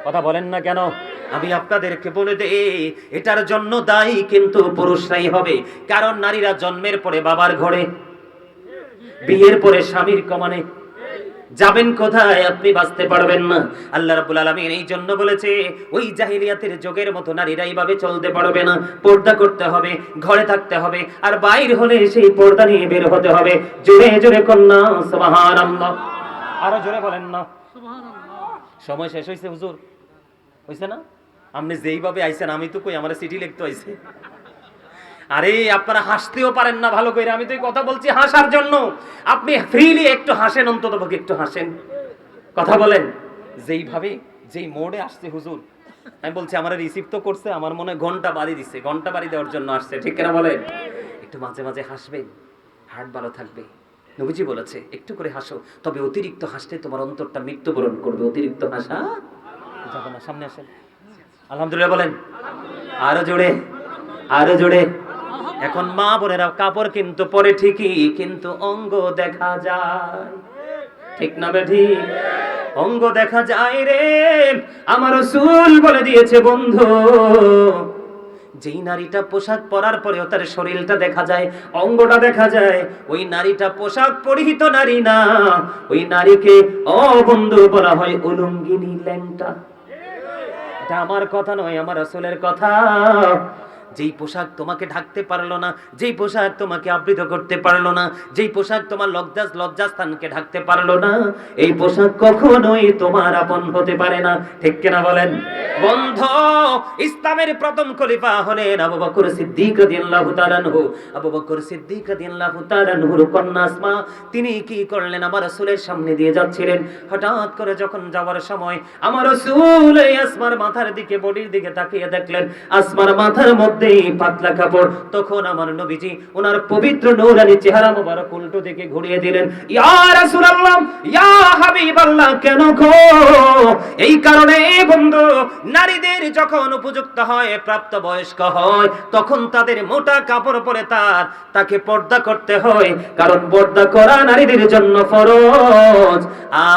কথা বলেন না কেন? আমি আপনাদেরকে বলে দেই, এটার জন্য দায়ী কিন্তু পুরুষরাই হবে। কারণ নারীরা জন্মের পরে বাবার ঘরে, বিয়ের পরে স্বামীর কমানে। যাবেন কোথায়? আপনি বাঁচতে পারবেন না। আল্লাহ রাব্বুল আলামিন এই জন্য বলেছে, ওই জাহিলিয়াতের যুগের মতো নারীরা এইভাবে চলতে পারবে না। পর্দা করতে হবে, ঘরে থাকতে হবে, আর বাইর হলে সেই পর্দা নিয়ে বের হতে হবে। জোরে জোরে কন্যা সুবহানাল্লাহ। আরো জোরে বলেন না সুবহানাল্লাহ। সময় শেষ হইছে হুজুর, হইছে না? আপনি যেইভাবে আইছেন, আমি তো কই আমার চিঠি লিখতে আইছে। আরে আপনারা হাসতেও পারেন না ভালো করে। আমি তো এই কথা বলছি হাসার জন্য। আপনি ফ্রিলি একটু হাসেন, অন্তত পক্ষে একটু হাসেন। কথা বলেন। যেইভাবে যেই মোড়ে আসছে হুজুর, আমি বলছি আমার রিসিভ তো করছে, আমার মনে হয় ঘন্টা বাড়ি দিচ্ছে, ঘন্টা বাড়ি দেওয়ার জন্য আসছে। ঠিক কিনা বলেন? একটু মাঝে মাঝে হাসবেন, হার্ট ভালো থাকবে। নবীজি বলেছে একটু করে হাসো, তবে অতিরিক্ত হাসলে তোমার অন্তরটা মৃত্যুবরণ করবে। অতিরিক্ত হাসা যাবে না। সামনে আসেন। আলহামদুলিল্লাহ বলেন। আরো জোরে, আরো জোরে। এখন মা বোনেরা কাপড় কিন্তু পরে ঠিকই, কিন্তু অঙ্গ দেখা যায়। ঠিক না বেঠি? অঙ্গ দেখা যায় রে। আমার রাসূল বলে দিয়েছে বন্ধু, যেই নারীটা পোশাক পরার পরেও তার শরীরটা দেখা যায়, অঙ্গটা দেখা যায়, ওই নারীটা পোশাক পরিহিত নারী না। ওই নারীকে ও বন্ধু বলা হয় উলঙ্গিনী, ল্যাংটা। এটা আমার কথা নয়, আমার রাসূলের কথা। যেই পোশাক তোমাকে ঢাকতে পারলো না, যেই পোশাক তোমাকে আবৃত করতে পারলো না, যেই পোশাক তোমার লজ্জাস্থানকে ঢাকতে পারলো না, এই পোশাক কখনোই তোমার আপন হতে পারে না। ঠিক কিনা বলেন? বন্ধ। ইসলামের প্রথম খলিফা হলেন আবু বকর সিদ্দিক রাদিয়াল্লাহু তাআলা আনহু। আবু বকর সিদ্দিক রাদিয়াল্লাহু তাআলা আনহুর কন্যা আসমা, তিনি কি করলেন? আমার রাসূলের সামনে দিয়ে যাচ্ছিলেন। হঠাৎ করে যখন যাওয়ার সময় আমার রাসূল এই আসমার মাথার দিকে, বডির দিকে তাকিয়ে দেখলেন আসমার মাথার মধ্যে পাতলা কাপড়। তখন আমার নবীজি ওনার পবিত্র নূরানী চেহারা মোবারক উল্টো দিকে ঘুরিয়ে দিলেন। ইয়া রাসূলুল্লাহ, ইয়া হাবিবাল্লাহ। কেন গো? এই কারণে বন্ধু, নারীদের যখন উপযুক্ত হয়, প্রাপ্ত বয়স্ক হয়, তখন তাদের মোটা কাপড় পরে তাকে পর্দা করতে হয়। কারণ পর্দা করা নারীদের জন্য ফরজ,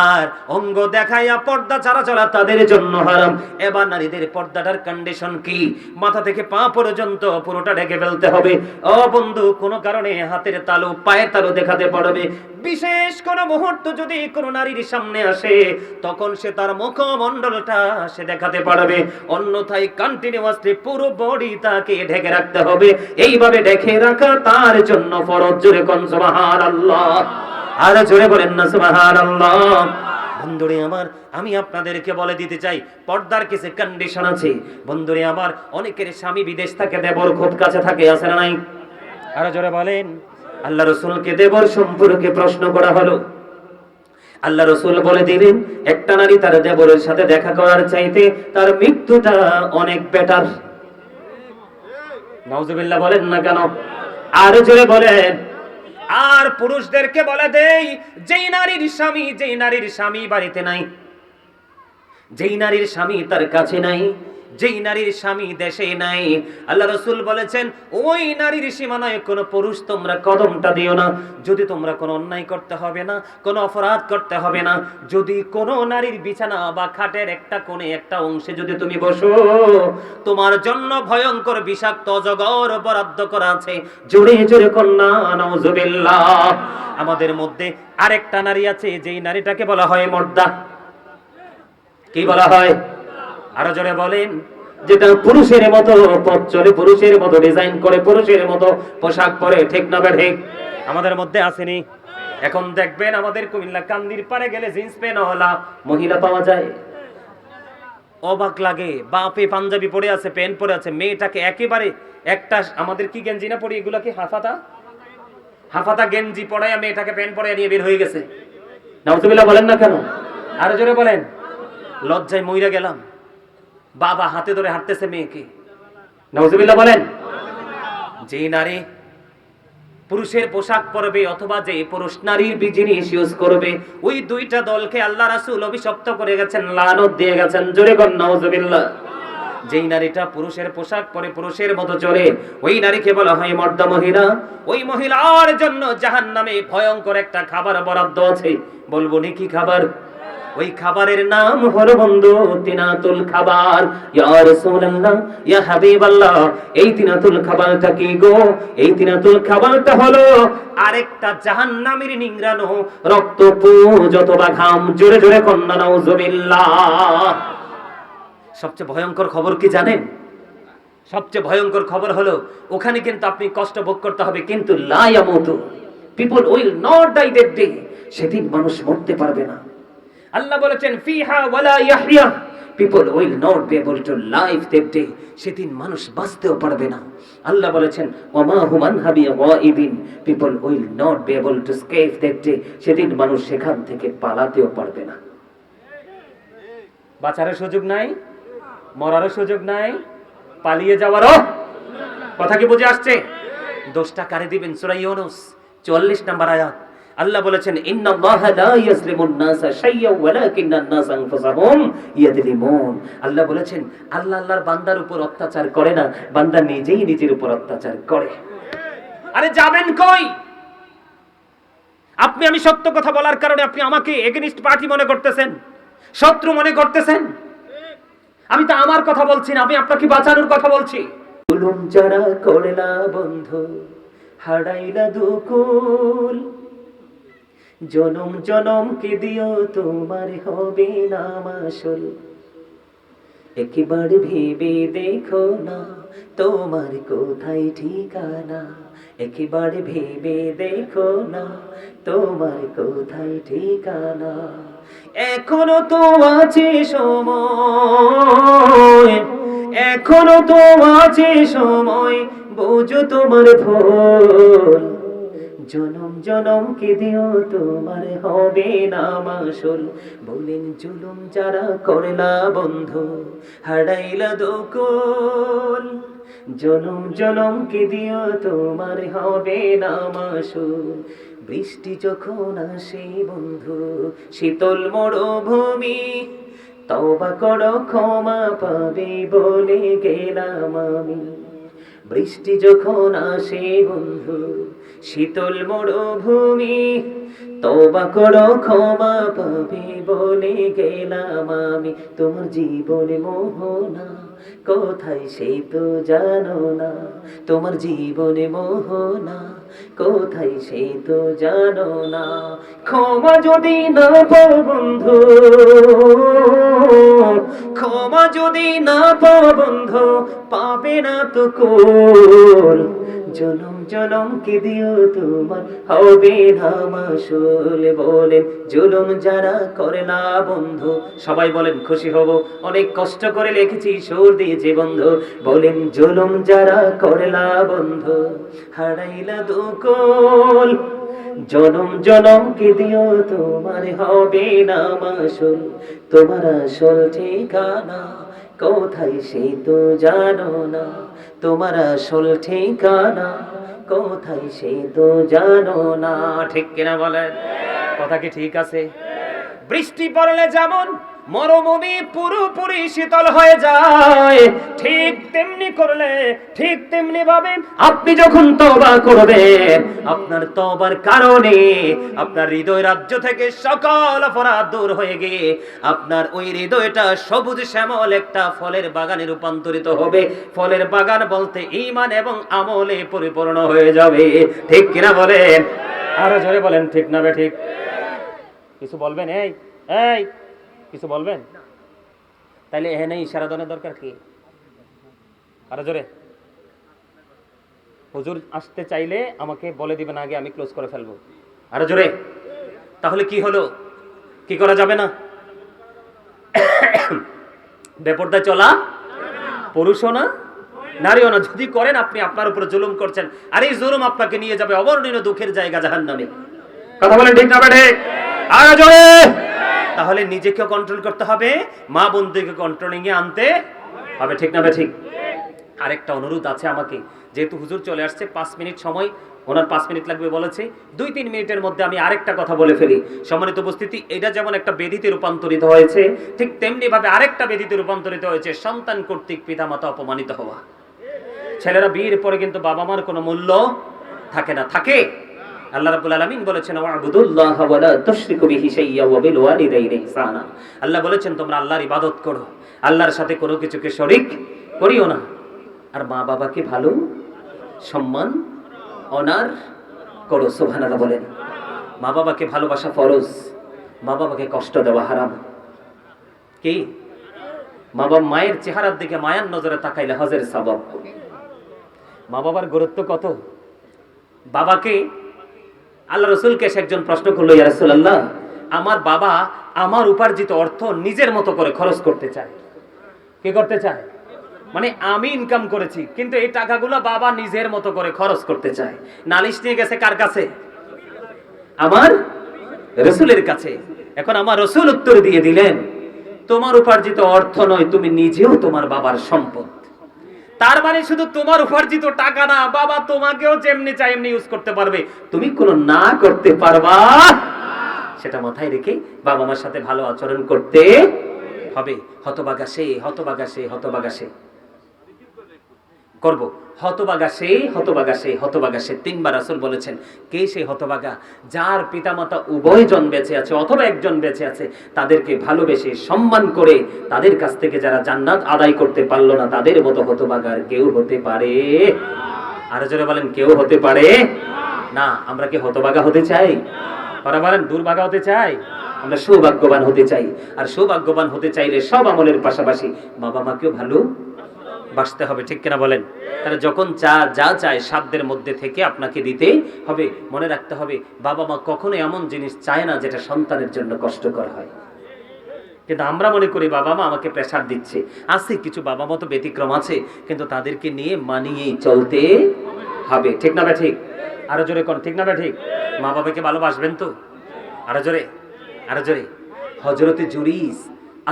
আর অঙ্গ দেখাইয়া পর্দা ছাড়া চলা তাদের জন্য হারাম। এবার নারীদের পর্দাটার কন্ডিশন কি? মাথা থেকে পা পর্যন্ত পুরোটা ঢেকে ফেলতে হবে। ও বন্ধু, কোনো কারণে হাতের তালু, পায়ের তালু দেখাতে পারবে। বিশেষ কোন মুহূর্ত যদি কোনো নারীর সামনে আসে, তখন সে তার মুখমণ্ডলটা সে দেখাতে পারবে। অন্যথায় কন্টিনিউয়াসলি পুরো বডি তাকে ঢেকে রাখতে হবে। এইভাবে ঢেকে রাখা তার জন্য ফরজ। জোরে কোন সুবহানাল্লাহ। আর জোরে বলেন না সুবহানাল্লাহ। বন্ধুরে আমার, আমি আপনাদেরকে বলে দিতে চাই, পর্দার কিছু কন্ডিশন আছে। বন্ধুরে আমার, অনেকের স্বামী বিদেশ থাকে, দেবর খুব কাছে থাকে, আছে না নাই? আরো জোরে বলেন। আল্লাহ রাসূলকে দেবর সম্পর্কে প্রশ্ন করা হলো। আল্লাহ রাসূল বলে দিলেন, একটা নারী তার দেবরের সাথে দেখা করার চাইতে তার মৃত্যুটা অনেক বেটার। নাউজুবিল্লাহ বলেন না কেন? আরো জোরে বলেন। আর পুরুষদেরকে বলে দেই, যেই নারীর স্বামী বাড়িতে নাই, যেই নারীর স্বামী তার কাছে নাই, যেই নারীর স্বামী দেশে নাই, আল্লাহ রাসূল বলেছেন ওই নারীর সীমানায় কোনো পুরুষ তোমরা কদমটা দিও না। যদি তোমরা কোনো অন্যায় করতে হবে না, কোনো অপরাধ করতে হবে না। যদি কোনো নারীর বিছানা বা খাটের একটা কোণে, একটা অংশে যদি তুমি বসো, তোমার জন্য ভয়ঙ্কর বিষাক্ত অজগর বরাদ্দ করা আছে। জোরে জোরে কন্যা নাউজুবিল্লাহ। আমাদের মধ্যে আরেকটা নারী আছে, যেই নারীটাকে বলা হয় মর্দা। কি বলা হয়? আরো জোরে বলেন। যেটা পুরুষের মতো পথ চলে, পুরুষের মতো ডিজাইন করে, পুরুষের মতো পোশাক পরে। ঠিক না ঠিক? আমাদের মধ্যে আসেনি? এখন দেখবেন আমাদের কুমিল্লা কান্দির পারে গেলে জিন্স প্যান্টওয়ালা মহিলা পাওয়া যায়। অবাক লাগে, বাপে পাঞ্জাবি পরে আছে, প্যান্ট পরে আছে, মেয়েটাকে একেবারে একটা আমাদের কি গেঞ্জি না পরে, এগুলা কি হাফাতা গেঞ্জি পরাইয়া মেয়েটাকে প্যান্ট পরাইয়া নিয়ে বের হয়ে গেছে। নাউজুবিল্লাহ বলেন না কেন? আরো জোরে বলেন। লজ্জায় মইরা গেলাম। বাবা হাতে ধরে হাঁটতেছে মেয়েকে, নাউজুবিল্লাহ বলেন। যে নারী পুরুষের পোশাক পরবে অথবা যে পুরুষ নারীর জিনিস ইউজ করবে, ওই দুইটা দলকে আল্লাহ রাসূল অভিশপ্ত করে গেছেন, লানত দিয়ে গেছেন। জোরে বলেন নাউজুবিল্লাহ। যেই নারীটা পুরুষের পোশাক পরে পুরুষের মতো চলে, ওই নারীকে বলা হয় মর্দা মহিলা। ওই মহিলার জন্য জাহান্নামে ভয়ঙ্কর একটা খাবার বরাদ্দ আছে। বলবো নি কি খাবার? ওই খাবারের নাম হলো বন্ধু তিনাতুল খাবার। ইয়া রাসূলুল্লাহ, ইয়া হাবিবাল্লাহ, এই তিনাতুল খাবারটা কি গো? এই তিনাতুল খাবারটা হলো আরেকটা জাহান্নামের নিংড়ানো রক্তপুঞ্জ অথবা ঘাম। জোরে জোরে কন্না নাউজুবিল্লাহ। সবচেয়ে ভয়ঙ্কর খবর কি জানেন? সবচেয়ে ভয়ঙ্কর খবর হলো ওখানে কিন্তু আপনি কষ্ট ভোগ করতে হবে, কিন্তু লা ইয়ামুতু, people will not die that day. সেদিন মানুষ মরতে পারবে না। আল্লাহ বলেছেন ফিহা ওয়ালা ইয়াহইয়া, people will not be able to live that day. সেদিন মানুষ বাঁচতেও পারবে না। আল্লাহ বলেছেন ওয়ামা হুম আনহা বিগাইবিন, people will not be able to escape that day. সেদিন মানুষ সেখান থেকে পালাতেও পারবে না। বাঁচার সুযোগ নাই, মরারও সুযোগ নাই, পালিয়ে যাওয়ারও। কথা কি বুঝে আসছে? দোষটা কারে দিবেন? সূরা ইউনূস 44 নম্বর আয়াত। আল্লাহ বলেছেন ইন্নাল্লাহা লা ইয়াজলিমুন নাসা শাইয়্যান ওয়ালাকিন্নান নাসা আনফুসাহুম ইয়াজলিমুন। আল্লাহ বলেছেন আল্লাহ আল্লাহর বান্দার উপর অত্যাচার করে না, বান্দা নিজেই নিজের উপর অত্যাচার করে। আরে যাবেন কই? আপনি আমি সত্য কথা বলার কারণে আপনি আমাকে এগেইনস্ট পার্টি মনে করতেছেন, শত্রু মনে করতেছেন। আমি তো আমার কথা বলছি না, আমি আপনাকে বাঁচানোর কথা বলছি। জুলুম যারা করলা বন্ধু, হারাইলা দুকুল, জনম জনম কি দিও তোমার হবে না মাসুল। একবার ভেবে দেখো না তোমার কোথায় ঠিকানা, একবার ভেবে দেখো না তোমার কোথায় ঠিকানা। এখনো তো আছে সময়, এখনো তো আছে সময়, বুঝো তোমার ভুল। জনম জনম কি দিও তোমার হবে না মাসুল। বলেন জুলুম যারা করলা বন্ধু, হারাইলা দুকুল, জনম জনম কি দিও তোমার হবে না মাসুল। বৃষ্টি যখন আসে বন্ধু শীতল মরুভূমি, তওবা করো ক্ষমা পাবে বলে গেলাম আমি। বৃষ্টি যখন আসে বন্ধু শীতল মরুভূমি, তওবা করো ক্ষমা পাবে বলে গেলাম আমি। তোমার জীবনে মোহনা কোথায় সে তো জানো না, তোমার জীবনে মোহনা কোথায় সে তো জানো না। ক্ষমা যদি না পাও বন্ধু, ক্ষমা যদি না পাও বন্ধু, পাবে না তো কুল। জনম জনম কি দিও তোমার হবে না মাসুল। বলেন জুলুম যারা করে না বন্ধু, সবাই বলেন খুশি হব। অনেক কষ্ট করে লিখেছি, সুর দিয়েছি বন্ধু। বলেন জুলুম যারা করে না বন্ধু, হারাইলা দুকুল, জনম জনম কি দিও তোমার হবে না মাসুল। তোমার আসল ঠিকানা কোথায় সে তো জানো না, তোমার আসল ঠিকানা কোথায় সে তো জানো না। ঠিক কিনা বলেন? কথা কি ঠিক আছে? বৃষ্টি পড়লে যেমন মরুভূমি পুরোপুরি শীতল হয়ে যায়, ঠিক তেমনি করলে, ঠিক তেমনি ভাবে আপনি যখন তওবা করবেন, আপনার তওবার কারণে আপনার হৃদয় রাজ্য থেকে সকল অপরাধ দূর হয়ে গিয়ে আপনার ওই হৃদয়টা সবুজ শ্যামল একটা ফলের বাগানে রূপান্তরিত হবে। ফলের বাগান বলতে ঈমান এবং আমলে পরিপূর্ণ হয়ে যাবে। ঠিক কিনা বলেন? আরো জোরে বলেন ঠিক না বে ঠিক? কিছু বলবেন? এই এই কিছু বলবেন? তাইলে এখানে ইশারা দেওয়ার দরকার কি? আরো জোরে। হুজুর আসতে চাইলে আমাকে বলে দিবেন আগে, আমি ক্লোজ করে ফেলবো। আরো জোরে। তাহলে কি হলো? কি করা যাবে না? বেপরদা চলা পুরুষও না নারীও না। যদি করেন আপনি আপনার উপর জুলুম করছেন, আর এই জুলুম আপনাকে নিয়ে যাবে অবর্ণনীয় দুঃখের জায়গা জাহান্নামে। কথা বলেন ঠিক না বেঠে? আরো জোরে। তাহলে নিজেকেও কন্ট্রোল করতে হবে, মা বোনদেরকে কন্ট্রোলিং এ আনতে হবে, ঠিক না ঠিক? আরেকটা অনুরোধ আছে আমাকে, যেহেতু হুজুর চলে আসছে, 5 মিনিট সময়, ওনার 5 মিনিট লাগবে বলেছে, 2-3 মিনিটের মধ্যে আমি আরেকটা কথা বলে ফেলি। সম্মানিত উপস্থিতি, এটা যেমন একটা বেদিতে রূপান্তরিত হয়েছে, ঠিক তেমনি ভাবে আরেকটা বেদিতে রূপান্তরিত হয়েছে, সন্তান কর্তৃক পিতামাতা অপমানিত হওয়া। ছেলেরা বিয়ের পরে কিন্তু বাবা মার কোনো মূল্য থাকে না, থাকে। আল্লাহ রাব্বুল আলামিন বলেছেন ওয়া'বুদুল্লাহা ওয়া লা তুশরিকু বিহি শাইয়্যা ওয়া বিল ওয়ালিদাইনি ইহসানা। আল্লাহ বলেছেন তোমরা আল্লাহর ইবাদত করো, আল্লাহর সাথে কোনো কিছুকে শরীক করিও না। আর মা বাবাকে ভালো সম্মান অনার করো। সুবহানাল্লাহ বলেন। মা বাবাকে ভালোবাসা ফরজ, মা বাবাকে কষ্ট দেওয়া হারাম। কি মা বাবা মায়ের চেহারার দিকে মায়ার নজরে তাকাইলে হজের সওয়াব। মা বাবার গুরুত্ব কত। বাবাকে আল্লাহ রাসূলকে একজন প্রশ্ন করলো, ইয়া রাসূলুল্লাহ, আমার বাবা আমার উপার্জিত অর্থ নিজের মতো করে খরচ করতে চায়। কি করতে চায়? মানে আমি ইনকাম করেছি, কিন্তু এই টাকাগুলো বাবা নিজের মতো করে খরচ করতে চায়। নালিশ নিয়ে গেছে কার কাছে? আমার রাসূলের কাছে। এখন আমার রাসূল উত্তর দিয়ে দিলেন, তোমার উপার্জিত অর্থ নয়, তুমি নিজেও তোমার বাবার সম্পদ। তার মানে শুধু তোমার উপার্জিত টাকা না, বাবা তোমাকেও যেমনি চাই এমনি ইউজ করতে পারবে, তুমি কোনো না করতে পারবা। সেটা মাথায় রেখে বাবা মার সাথে ভালো আচরণ করতে হবে। হতভাগা সে, হতভাগা সে, হতভাগা সে করব। হতভাগা সে, হতভাগা সে, হতভাগা সে, 3 বার রাসূল বলেছেন। কে সেই হতভাগা? যার পিতামাতা উভয়জন বেঁচে আছে অথবা একজন বেঁচে আছে, তাদেরকে ভালোবেসে সম্মান করে তাদের কাছ থেকে যারা জান্নাত আদায় করতে পারলো না, তাদের মতো হতভাগা আর কেউ হতে পারে? আর জোরে বলেন, কেউ হতে পারে না। আমরা কি হতভাগা হতে চাই? ওরা বলেন দুর্ভাগা হতে চাই? আমরা সৌভাগ্যবান হতে চাই। আর সৌভাগ্যবান হতে চাইলে সব আমলের পাশাপাশি বাবা মাকেও ভালো বাসতে হবে, ঠিক কিনা বলেন? তারা যখন যা চায় সাধ্যের মধ্যে থেকে আপনাকে দিতে হবে। মনে রাখতে হবে, বাবা মা কখনো এমন জিনিস চায় না যেটা সন্তানের জন্য কষ্টকর হয়। কিন্তু আমরা মনে করি বাবা মা আমাকে প্রেসার দিচ্ছে। আছে কিছু বাবা মা তো ব্যতিক্রম আছে, কিন্তু তাদেরকে নিয়ে মানিয়ে চলতে হবে, ঠিক না ঠিক? আরো জোরে কোন, ঠিক না ঠিক? মা বাবাকে ভালোবাসবেন তো? আরো জোরে, আরো জোরে। হযরতে জুরিস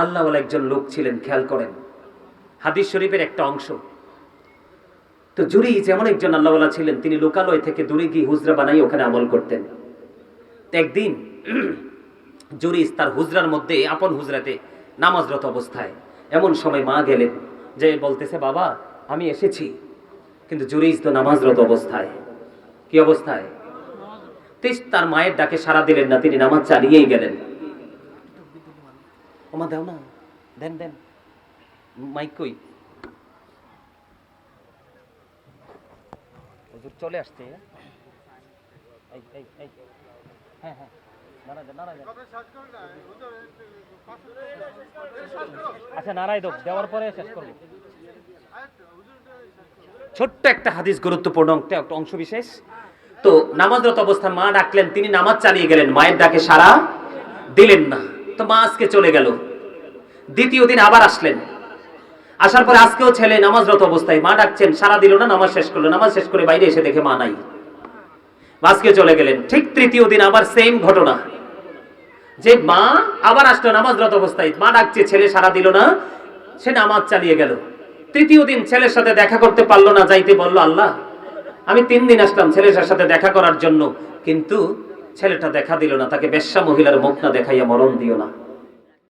আল্লাহওয়ালা একজন লোক ছিলেন, খেয়াল করেন, হাদিস শরীফের একটা অংশ। তো জুরিস এমন একজন আল্লাহওয়ালা ছিলেন, তিনি লোকালয় থেকে দূরে গিয়ে হুজরা বানাই ওখানে আমল করতেন। একদিন জুরিস তার হুজরার মধ্যে, আপন হুজরাতে নামাজরত অবস্থায়, এমন সময় মা গেলেন, যে বলতেছে, বাবা আমি এসেছি। কিন্তু জুরিস তো নামাজরত অবস্থায়। কি অবস্থায়? তার মায়ের ডাকে সাড়া দিলেন না, তিনি নামাজ চালিয়েই গেলেন। ওমা দাও না, দেন দেন মাইক কই? হুজুর চলে আসছে। হ্যাঁ হ্যাঁ, আচ্ছা নারাই দাও, দেওয়ার পরে শেষ করবো। ছোট্ট একটা হাদিস, গুরুত্বপূর্ণ একটা অংশ বিশেষ। তো নামাজরত অবস্থায় মা ডাকলেন, তিনি নামাজ চালিয়ে গেলেন, মায়ের ডাকে সাড়া দিলেন না। তো মা আজকে চলে গেল। দ্বিতীয় দিন আবার আসলেন, আসার পরে আজকেও ছেলে নামাজরত অবস্থায়, মা ডাকছেন, সাড়া দিল না, নামাজ শেষ করলো। নামাজ শেষ করে বাইরে এসে দেখে মা নাই, আজকে চলে গেলেন। ঠিক তৃতীয় দিন আবার সেম ঘটনা, যে মা আবার আসলো নামাজরত অবস্থায়, মা ডাকছে, ছেলে সাড়া দিল না, সে নামাজ চালিয়ে গেল। তৃতীয় দিন ছেলের সাথে দেখা করতে পারলো না, যাইতে বলল, আল্লাহ আমি 3 দিন আসলাম ছেলের সাথে দেখা করার জন্য, কিন্তু ছেলেটা দেখা দিল না, তাকে বেশ্যা মহিলার মুখ না দেখাইয়া মরণ দিও না।